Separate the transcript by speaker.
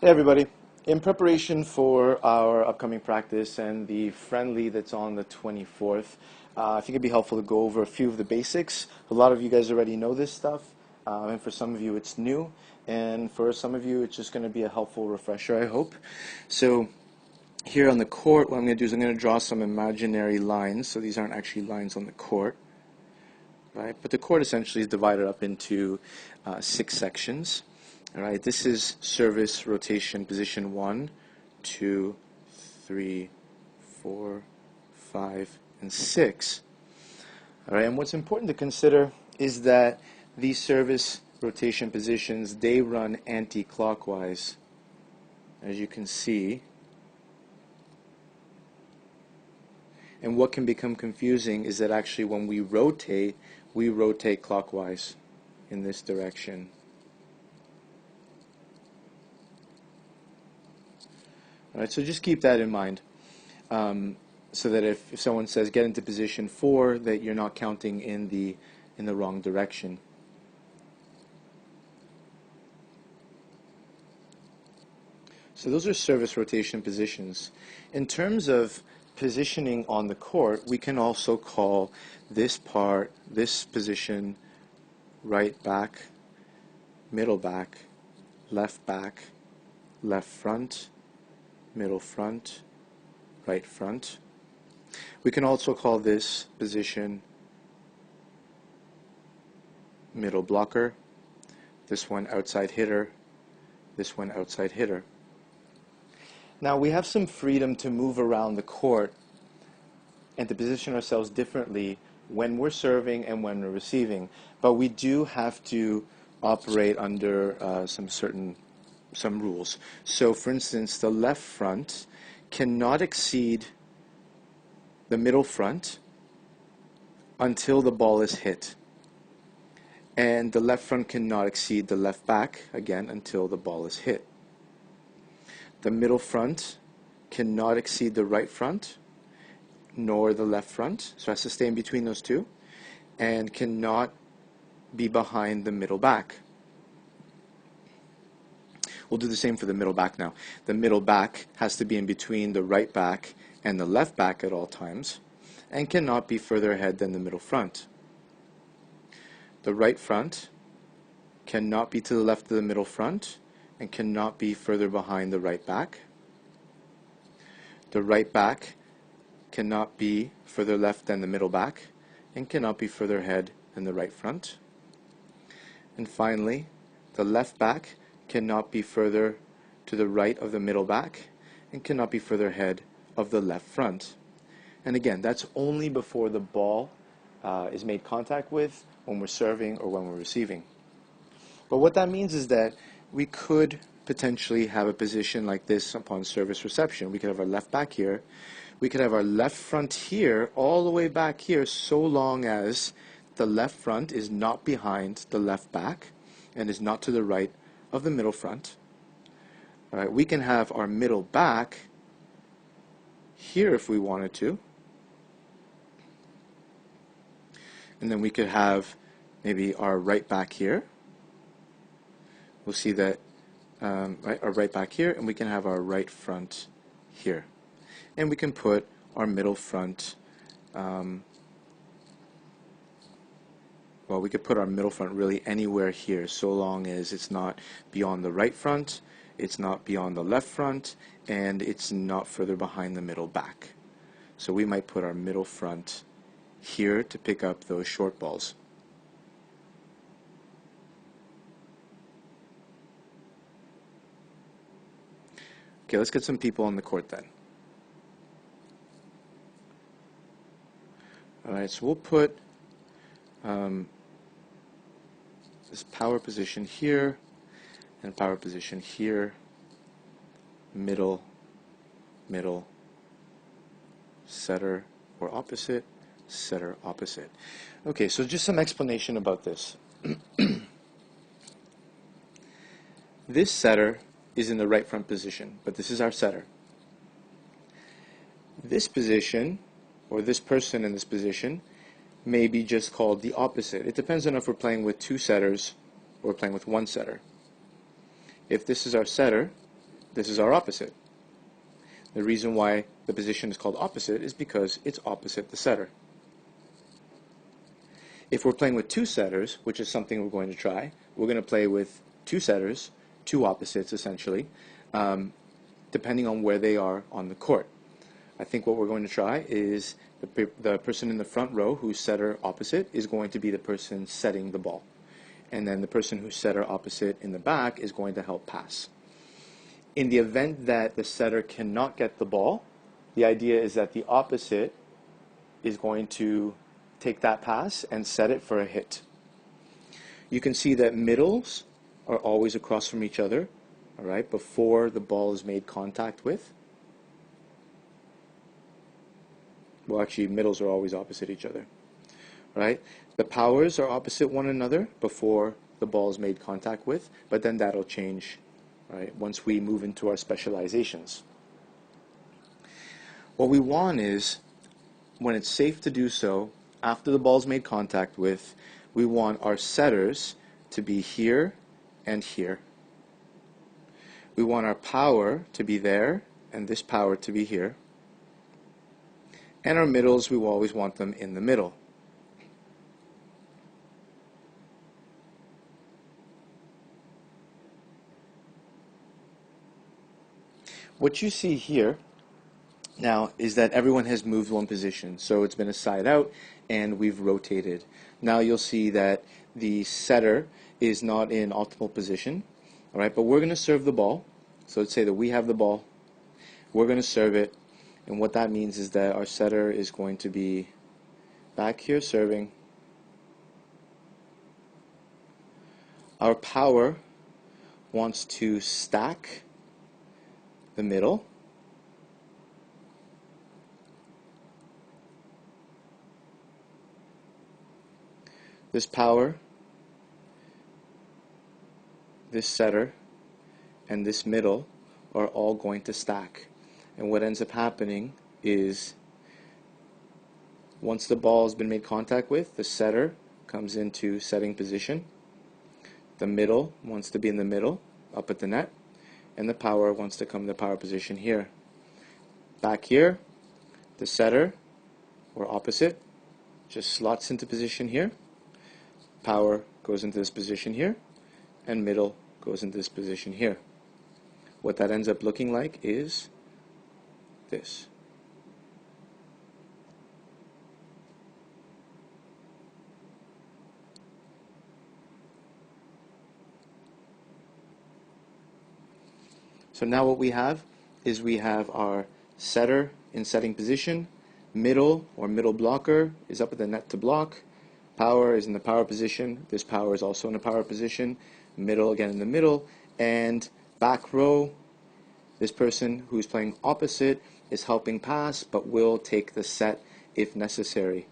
Speaker 1: Hey everybody. In preparation for our upcoming practice and the friendly that's on the 24th, I think it'd be helpful to go over a few of the basics. A lot of you guys already know this stuff, and for some of you it's new, and for some of you it's just going to be a helpful refresher, I hope. So here on the court, what I'm going to do is I'm going to draw some imaginary lines. So these aren't actually lines on the court, right? But the court essentially is divided up into 6 sections. All right, this is service rotation position 1, 2, 3, 4, 5, and 6. All right, and what's important to consider is that these service rotation positions, they run anti-clockwise, as you can see. And what can become confusing is that actually when we rotate clockwise in this direction. All right, so just keep that in mind, so that if someone says get into position 4, that you're not counting in the wrong direction. So those are service rotation positions. In terms of positioning on the court, we can also call this part, this position, right back, middle back, left front, middle front, right front. We can also call this position middle blocker, this one outside hitter, this one outside hitter. Now we have some freedom to move around the court and to position ourselves differently when we're serving and when we're receiving, but we do have to operate under some rules. So for instance, the left front cannot exceed the middle front until the ball is hit. And the left front cannot exceed the left back, again, until the ball is hit. The middle front cannot exceed the right front, nor the left front, so it has to stay in between those two, and cannot be behind the middle back. We'll do the same for the middle back now. The middle back has to be in between the right back and the left back at all times, and cannot be further ahead than the middle front. The right front cannot be to the left of the middle front, and cannot be further behind the right back. The right back cannot be further left than the middle back, and cannot be further ahead than the right front. And finally, the left back cannot be further to the right of the middle back, and cannot be further ahead of the left front. And again, that's only before the ball is made contact with, when we're serving or when we're receiving. But what that means is that we could potentially have a position like this upon service reception. We could have our left back here. We could have our left front here, all the way back here, so long as the left front is not behind the left back and is not to the right of the middle front. All right, we can have our middle back here if we wanted to. And then we could have maybe our right back here. We'll see that our right back here, and we can have our right front here. And we can put our middle front, well, we could put our middle front really anywhere here, so long as it's not beyond the right front, it's not beyond the left front, and it's not further behind the middle back. So we might put our middle front here to pick up those short balls. Okay, let's get some people on the court then. Alright, so we'll put this power position here, and power position here, middle, middle, setter or opposite, setter, opposite. Okay, so just some explanation about this. This setter is in the right front position, but this is our setter. This position, or this person in this position, may be just called the opposite. It depends on if we're playing with 2 setters or playing with 1 setter. If this is our setter, This is our opposite. The reason why the position is called opposite is because it's opposite the setter. If we're playing with two setters, which is something we're going to try, we're going to play with two setters, two opposites essentially, depending on where they are on the court. I think what we're going to try is the person in the front row who's setter opposite is going to be the person setting the ball. And then the person who's setter opposite in the back is going to help pass. In the event that the setter cannot get the ball, the idea is that the opposite is going to take that pass and set it for a hit. You can see that middles are always across from each other, all right, before the ball is made contact with. Well, actually, middles are always opposite each other, right? The powers are opposite one another before the ball is made contact with, but then that'll change, right, once we move into our specializations. What we want is, when it's safe to do so, after the ball's made contact with, we want our setters to be here and here. We want our power to be there and this power to be here. And our middles, we will always want them in the middle. What you see here now is that everyone has moved one position. So it's been a side out and we've rotated. Now you'll see that the setter is not in optimal position. All right, but we're going to serve the ball. So let's say that we have the ball. We're going to serve it. And what that means is that our setter is going to be back here serving. Our power wants to stack the middle. This power, this setter, and this middle are all going to stack. And what ends up happening is, once the ball has been made contact with, the setter comes into setting position. The middle wants to be in the middle, up at the net, and the power wants to come to the power position here. Back here, the setter, or opposite, just slots into position here. Power goes into this position here, and middle goes into this position here. What that ends up looking like is this. So now what we have is we have our setter in setting position, middle or middle blocker is up at the net to block, power is in the power position, this power is also in the power position, middle again in the middle, and back row, this person who's playing opposite is helping pass but will take the set if necessary.